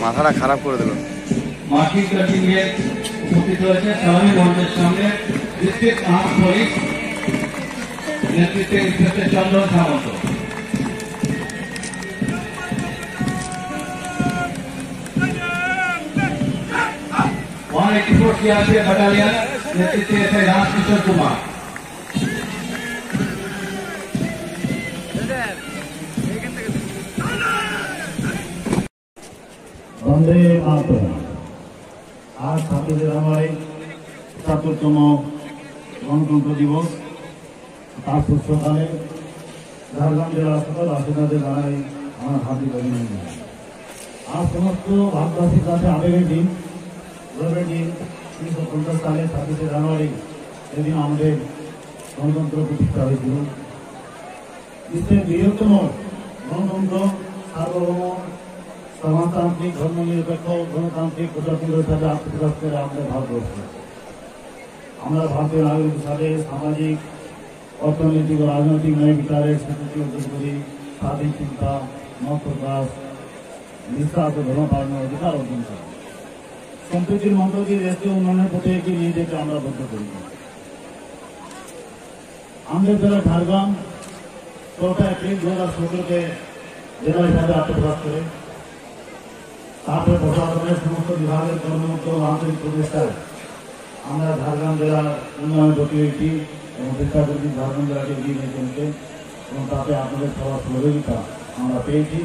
মাথাটা খারাপ করে দিল। মার্কিং কাটিং এ উপস্থিত হয়েছে সালামী মঞ্চের সামনে ডিস্ট্রিক্ট আর্ম পুলিশ নেতৃত্বে ইন্সপেক্টর চন্দন সামন্ত। সিআরপিএফ ব্যাটালিয়ন নেতৃত্বে এসআই রাজকিশোর কুমার। বন্দে মাতরম। আজ ২৭ জানুয়ারি ৭৭তম গণতন্ত্র দিবস। তার সুস্থকালে ঝাড়গ্রাম জেলা সকল বাসিন্দাদের জানাই আমার হার্দিক অভিনন্দন। আজ সমস্ত ভারতবাসীর কাছে আবেগের দিন, গর্বের দিন। ১৯৫০ সালে ২৬ জানুয়ারি সেদিন আমাদের গণতন্ত্র প্রতিষ্ঠা হয়েছিল। বিশ্বের বৃহত্তম গণতন্ত্র, সার্বভৌম, সমাজতান্ত্রিক, ধর্মনিরপেক্ষ, গণতান্ত্রিক প্রজাতন্ত্র হিসাবে আত্মপ্রকাশ করে আমাদের ভারতবর্ষ। আমরা ভারতীয় নাগরিক হিসাবে সামাজিক, অর্থনৈতিক ও রাজনৈতিক ন্যায় বিচারের স্বীকৃতি অর্জন করি। স্বাধীন চিন্তা, মত প্রকাশ, বিশ্বাস ও ধর্ম পালনের অধিকার অর্জন করি। সম্প্রীতির মন্ত্র দিয়ে দেশকে উন্নয়নের পথে এগিয়ে নিয়ে যেতে আমরা বদ্ধ করি। আমাদের জেলা ঝাড়গ্রাম ১৪ এপ্রিল ২০১৭-তে জেলা হিসাবে আত্মপ্রকাশ করে তারপরে প্রশাসনের সমস্ত বিভাগের কর্মরত আন্তরিক প্রচেষ্টায় আমরা ঝাড়গ্রাম জেলার উন্নয়ন গতি হয়েছি এবং চেষ্টা করছি ঝাড়গ্রাম জেলাকে এগিয়ে নিয়ে চলতে, এবং তাতে আপনাদের সবার সহযোগিতা আমরা পেয়েছি।